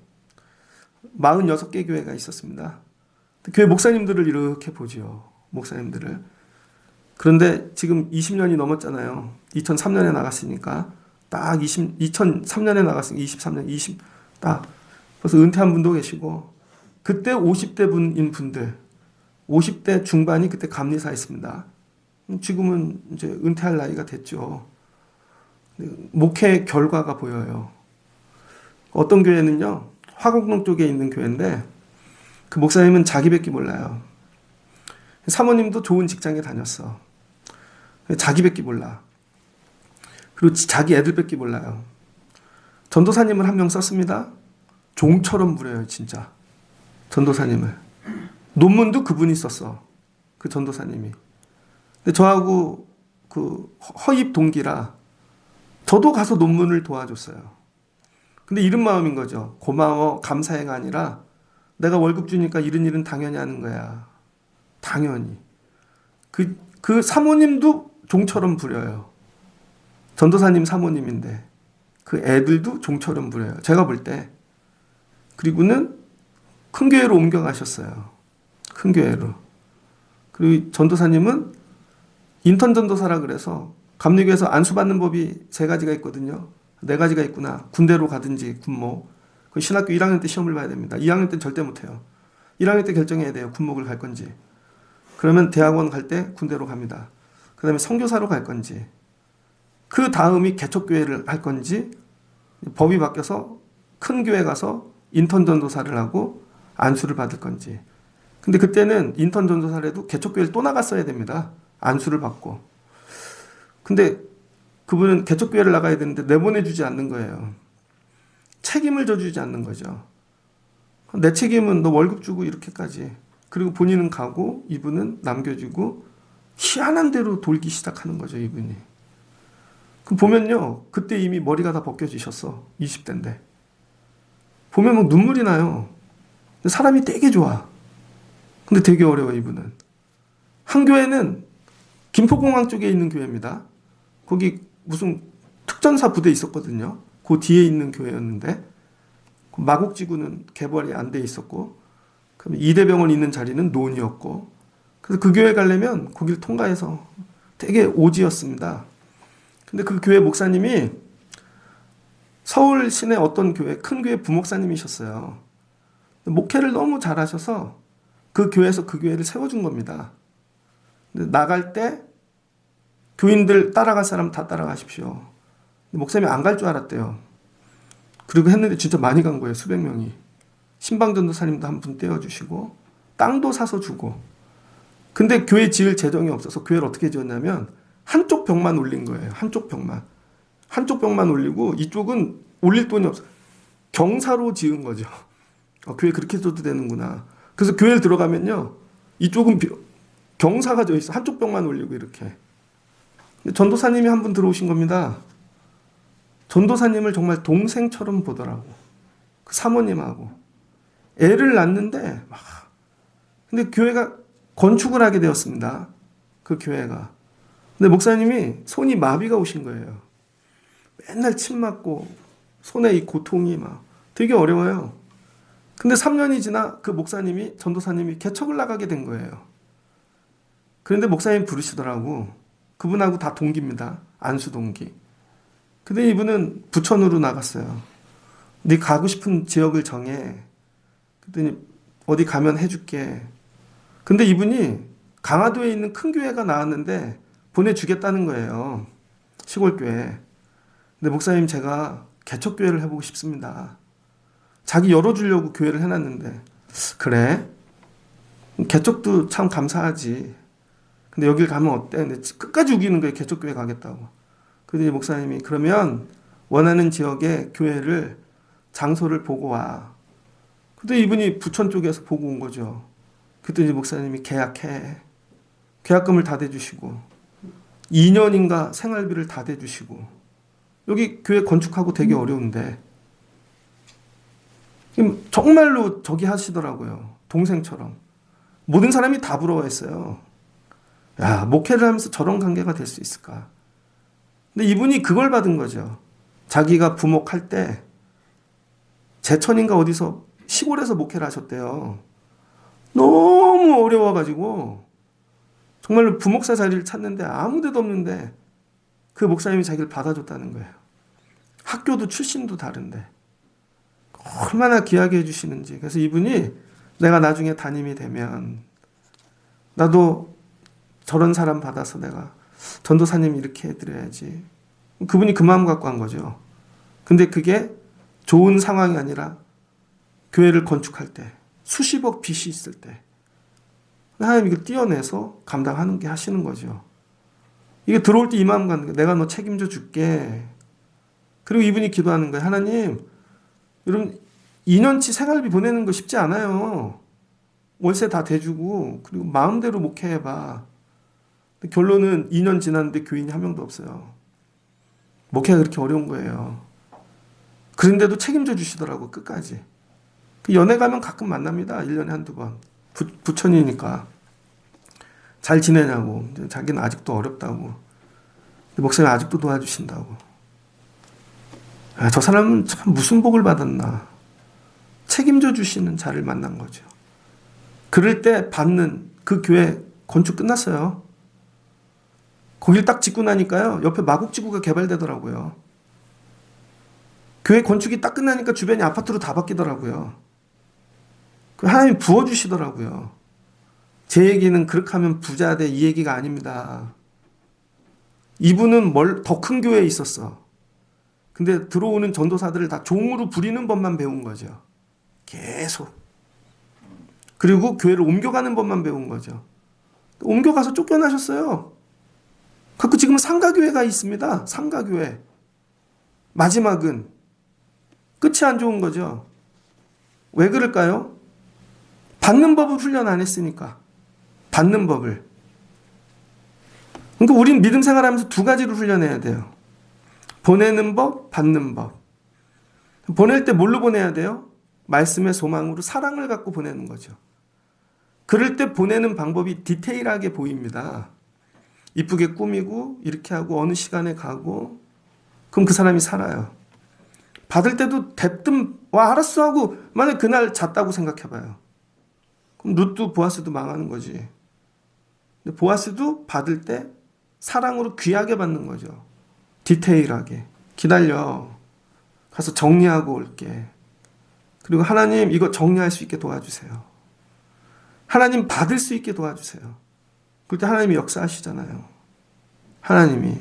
46개 교회가 있었습니다. 교회 목사님들을 이렇게 보죠. 목사님들을. 그런데 지금 20년이 넘었잖아요. 2003년에 나갔으니까 딱 2003년에 나갔으니까 23년, 딱 벌써 은퇴한 분도 계시고 그때 50대 분인 분들 50대 중반이 그때 감리사였습니다. 지금은 이제 은퇴할 나이가 됐죠. 목회 결과가 보여요. 어떤 교회는요, 화곡동 쪽에 있는 교회인데 그 목사님은 자기밖에 몰라요. 사모님도 좋은 직장에 다녔어. 자기밖에 몰라. 그리고 자기 애들밖에 몰라요. 전도사님을 한 명 썼습니다. 종처럼 부려요, 진짜. 전도사님을. 논문도 그분이 썼어. 그 전도사님이. 근데 저하고 그 허입 동기라 저도 가서 논문을 도와줬어요. 근데 이런 마음인 거죠. 고마워, 감사해가 아니라 내가 월급 주니까 이런 일은 당연히 하는 거야. 당연히. 그 사모님도 종처럼 부려요. 전도사님 사모님인데 그 애들도 종처럼 부려요. 제가 볼 때. 그리고는 큰 교회로 옮겨가셨어요. 큰 교회로. 그리고 전도사님은 인턴 전도사라 그래서 감리교에서 안수받는 법이 3가지가 있거든요. 4가지가 있구나. 군대로 가든지 군목. 그 신학교 1학년 때 시험을 봐야 됩니다. 2학년 때는 절대 못해요. 1학년 때 결정해야 돼요. 군목을 갈 건지. 그러면 대학원 갈 때 군대로 갑니다. 그 다음에 선교사로 갈 건지. 그 다음이 개척교회를 할 건지. 법이 바뀌어서 큰 교회 가서 인턴 전도사를 하고 안수를 받을 건지. 근데 그때는 인턴 전도사를 해도 개척교회를 또 나갔어야 됩니다. 안수를 받고. 근데 그분은 개척교회를 나가야 되는데 내보내주지 않는 거예요. 책임을 져주지 않는 거죠. 내 책임은 너 월급 주고 이렇게까지. 그리고 본인은 가고 이분은 남겨주고 희한한 대로 돌기 시작하는 거죠, 이분이. 그럼 보면요. 그때 이미 머리가 다 벗겨지셨어. 20대인데. 보면 막 눈물이 나요. 근데 사람이 되게 좋아. 근데 되게 어려워, 이분은. 한 교회는 김포공항 쪽에 있는 교회입니다. 거기 무슨 특전사 부대 있었거든요. 그 뒤에 있는 교회였는데 마곡지구는 개발이 안 돼 있었고 그럼 이대병원 있는 자리는 논이었고 그래서 그 교회 가려면 거기를 통과해서 되게 오지였습니다. 근데 그 교회 목사님이 서울 시내 어떤 교회 큰 교회 부목사님이셨어요. 목회를 너무 잘하셔서 그 교회에서 그 교회를 세워준 겁니다. 근데 나갈 때 교인들 따라갈 사람 다 따라가십시오. 목사님이 안 갈 줄 알았대요. 그리고 했는데 진짜 많이 간 거예요. 수백 명이. 신방전도사님도 한 분 떼어주시고 땅도 사서 주고. 근데 교회 지을 재정이 없어서 교회를 어떻게 지었냐면 한쪽 벽만 올린 거예요. 한쪽 벽만. 한쪽 벽만 올리고 이쪽은 올릴 돈이 없어. 경사로 지은 거죠. 교회 그렇게 줘도 되는구나. 그래서 교회를 들어가면요. 이쪽은 경사가 져 있어. 한쪽 벽만 올리고 이렇게. 전도사님이 한 분 들어오신 겁니다. 전도사님을 정말 동생처럼 보더라고. 그 사모님하고. 애를 낳는데, 근데 교회가 건축을 하게 되었습니다. 그 교회가. 근데 목사님이 손이 마비가 오신 거예요. 맨날 침 맞고, 손에 이 고통이 막 되게 어려워요. 근데 3년이 지나 그 목사님이, 전도사님이 개척을 나가게 된 거예요. 그런데 목사님 부르시더라고. 그분하고 다 동기입니다. 안수 동기. 근데 이분은 부천으로 나갔어요. 네 가고 싶은 지역을 정해. 그랬더니 어디 가면 해줄게. 근데 이분이 강화도에 있는 큰 교회가 나왔는데 보내주겠다는 거예요. 시골교회. 근데 목사님 제가 개척교회를 해보고 싶습니다. 자기 열어주려고 교회를 해놨는데 그래? 개척도 참 감사하지. 근데 여길 가면 어때? 근데 끝까지 우기는 거예요. 개척교회 가겠다고. 그랬더니 목사님이 그러면 원하는 지역에 교회를 장소를 보고 와. 그때 이분이 부천 쪽에서 보고 온 거죠. 그랬더니 목사님이 계약해. 계약금을 다 대주시고 2년인가 생활비를 다 대주시고 여기 교회 건축하고 되게 어려운데 정말로 저기 하시더라고요. 동생처럼. 모든 사람이 다 부러워했어요. 야, 목회를 하면서 저런 관계가 될 수 있을까? 근데 이분이 그걸 받은 거죠. 자기가 부목할 때 제천인가 어디서 시골에서 목회를 하셨대요. 너무 어려워가지고 정말로 부목사 자리를 찾는데 아무 데도 없는데 그 목사님이 자기를 받아줬다는 거예요. 학교도 출신도 다른데 얼마나 귀하게 해주시는지. 그래서 이분이 내가 나중에 담임이 되면 나도 저런 사람 받아서 내가 전도사님 이렇게 해드려야지. 그분이 그 마음 갖고 한 거죠. 근데 그게 좋은 상황이 아니라 교회를 건축할 때 수십억 빚이 있을 때 하나님 이걸 띄어내서 감당하는 게 하시는 거죠. 이게 들어올 때 이 마음 갖는 거예요. 내가 너 책임져 줄게. 그리고 이분이 기도하는 거예요. 하나님, 여러분 2년치 생활비 보내는 거 쉽지 않아요. 월세 다 대주고 그리고 마음대로 목회해봐. 결론은 2년 지났는데 교인이 한 명도 없어요. 목회가 그렇게 어려운 거예요. 그런데도 책임져 주시더라고 끝까지. 그 연애 가면 가끔 만납니다. 1년에 한두 번. 부천이니까. 잘 지내냐고. 자기는 아직도 어렵다고. 근데 목사님 아직도 도와주신다고. 저 사람은 참 무슨 복을 받았나. 책임져 주시는 자를 만난 거죠. 그럴 때 받는 그 교회 건축 끝났어요. 거길 딱 짓고 나니까요. 옆에 마곡지구가 개발되더라고요. 교회 건축이 딱 끝나니까 주변이 아파트로 다 바뀌더라고요. 하나님 부어주시더라고요. 제 얘기는 그렇게 하면 부자 돼 이 얘기가 아닙니다. 이분은 더 큰 교회에 있었어. 근데 들어오는 전도사들을 다 종으로 부리는 법만 배운 거죠. 계속. 그리고 교회를 옮겨가는 법만 배운 거죠. 옮겨가서 쫓겨나셨어요. 그래서 지금은 상가교회가 있습니다. 상가교회. 마지막은 끝이 안 좋은 거죠. 왜 그럴까요? 받는 법을 훈련 안 했으니까. 받는 법을. 그러니까 우린 믿음 생활하면서 두 가지를 훈련해야 돼요. 보내는 법, 받는 법. 보낼 때 뭘로 보내야 돼요? 말씀의 소망으로 사랑을 갖고 보내는 거죠. 그럴 때 보내는 방법이 디테일하게 보입니다. 이쁘게 꾸미고 이렇게 하고 어느 시간에 가고 그럼 그 사람이 살아요. 받을 때도 대뜸 와 알았어 하고 만약 그날 잤다고 생각해봐요. 그럼 룻도 보아스도 망하는 거지. 근데 보아스도 받을 때 사랑으로 귀하게 받는 거죠. 디테일하게. 기다려. 가서 정리하고 올게. 그리고 하나님 이거 정리할 수 있게 도와주세요. 하나님 받을 수 있게 도와주세요. 그럴 때 하나님이 역사하시잖아요. 하나님이.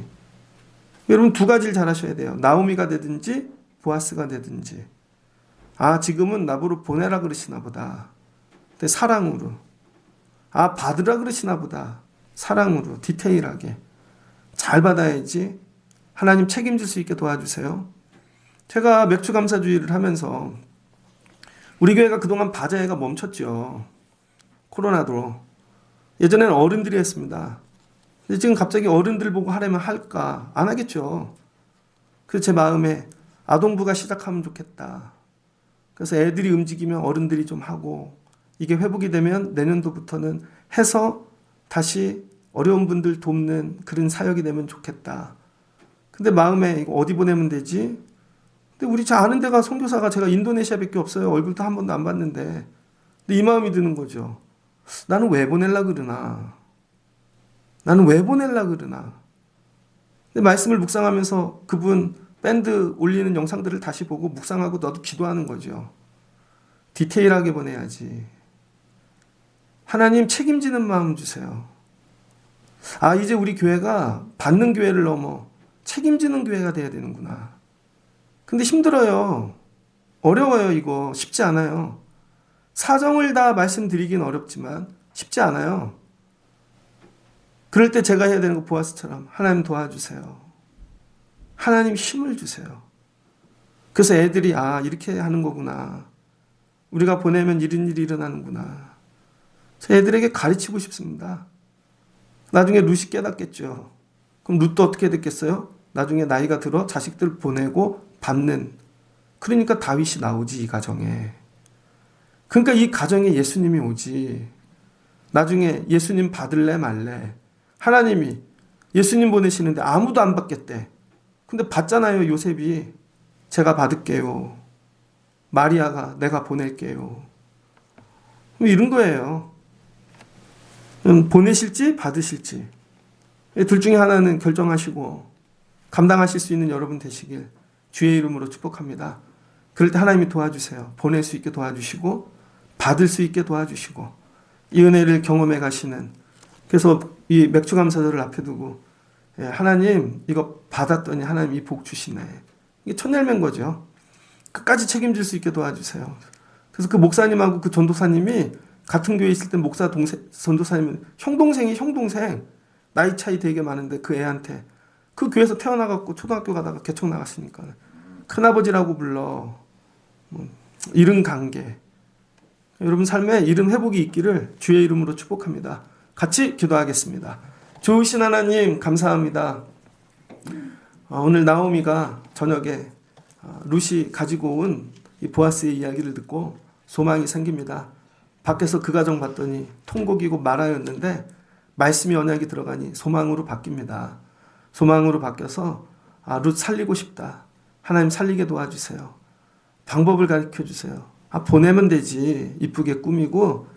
여러분 두 가지를 잘 하셔야 돼요. 나오미가 되든지 보아스가 되든지. 아 지금은 나보러 보내라 그러시나 보다. 근데 사랑으로. 아 받으라 그러시나 보다. 사랑으로 디테일하게. 잘 받아야지. 하나님 책임질 수 있게 도와주세요. 제가 맥주감사주의를 하면서 우리 교회가 그동안 바자회가 멈췄죠. 코로나로. 예전에는 어른들이 했습니다. 근데 지금 갑자기 어른들 보고 하려면 할까? 안 하겠죠. 그래서 제 마음에 아동부가 시작하면 좋겠다. 그래서 애들이 움직이면 어른들이 좀 하고 이게 회복이 되면 내년도부터는 해서 다시 어려운 분들 돕는 그런 사역이 되면 좋겠다. 근데 마음에 이거 어디 보내면 되지? 근데 우리 잘 아는 데가 선교사가 제가 인도네시아밖에 없어요. 얼굴도 한 번도 안 봤는데. 근데 이 마음이 드는 거죠. 나는 왜 보낼라 그러나? 나는 왜 보낼라 그러나? 근데 말씀을 묵상하면서 그분 밴드 올리는 영상들을 다시 보고 묵상하고 나도 기도하는 거죠. 디테일하게 보내야지. 하나님 책임지는 마음 주세요. 아, 이제 우리 교회가 받는 교회를 넘어 책임지는 교회가 돼야 되는구나. 근데 힘들어요. 어려워요, 이거. 쉽지 않아요. 사정을 다 말씀드리긴 어렵지만 쉽지 않아요. 그럴 때 제가 해야 되는 거 보아스처럼 하나님 도와주세요. 하나님 힘을 주세요. 그래서 애들이 아 이렇게 하는 거구나. 우리가 보내면 이런 일이 일어나는구나. 저 애들에게 가르치고 싶습니다. 나중에 룻이 깨닫겠죠. 그럼 룻도 어떻게 됐겠어요? 나중에 나이가 들어 자식들 보내고 받는. 그러니까 다윗이 나오지 이 가정에. 그러니까 이 가정에 예수님이 오지. 나중에 예수님 받을래 말래. 하나님이 예수님 보내시는데 아무도 안 받겠대. 근데 받잖아요 요셉이. 제가 받을게요. 마리아가 내가 보낼게요. 이런 거예요. 보내실지 받으실지 둘 중에 하나는 결정하시고 감당하실 수 있는 여러분 되시길 주의 이름으로 축복합니다. 그럴 때 하나님이 도와주세요. 보낼 수 있게 도와주시고 받을 수 있게 도와주시고 이 은혜를 경험해 가시는. 그래서 이 맥주감사절을 앞에 두고 하나님 이거 받았더니 하나님 이 복 주시네. 이게 천열매인 거죠. 끝까지 책임질 수 있게 도와주세요. 그래서 그 목사님하고 그 전도사님이 같은 교회 있을 때 목사 동생, 전도사님은 형 동생이 형 동생, 나이 차이 되게 많은데 그 애한테 그 교회에서 태어나갖고 초등학교 가다가 개척 나갔으니까 큰아버지라고 불러. 이른 관계. 여러분 삶에 이른 회복이 있기를 주의 이름으로 축복합니다. 같이 기도하겠습니다. 좋으신 하나님 감사합니다. 오늘 나오미가 저녁에 룻이 가지고 온 이 보아스의 이야기를 듣고 소망이 생깁니다. 밖에서 그 가정 봤더니 통곡이고 말하였는데 말씀이 언약이 들어가니 소망으로 바뀝니다. 소망으로 바뀌어서 룻 살리고 싶다. 하나님 살리게 도와주세요. 방법을 가르쳐 주세요. 보내면 되지. 이쁘게 꾸미고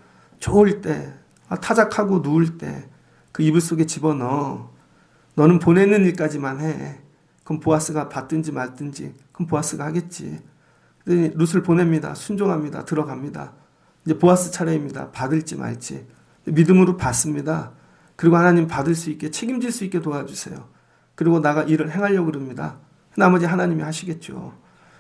좋을 때 타작하고 누울 때 그 이불 속에 집어넣어. 너는 보내는 일까지만 해. 그럼 보아스가 받든지 말든지 그럼 보아스가 하겠지. 룻을 보냅니다. 순종합니다. 들어갑니다. 이제 보아스 차례입니다. 받을지 말지. 믿음으로 받습니다. 그리고 하나님 받을 수 있게 책임질 수 있게 도와주세요. 그리고 나가 일을 행하려고 그럽니다. 나머지 하나님이 하시겠죠.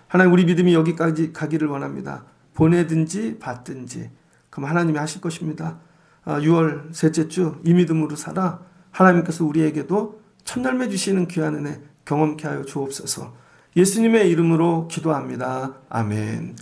하나님 우리 믿음이 여기까지 가기를 원합니다. 보내든지 받든지 그럼 하나님이 하실 것입니다. 6월 셋째 주 이 믿음으로 살아 하나님께서 우리에게도 첫열매 주시는 귀한 은혜 경험케 하여 주옵소서. 예수님의 이름으로 기도합니다. 아멘.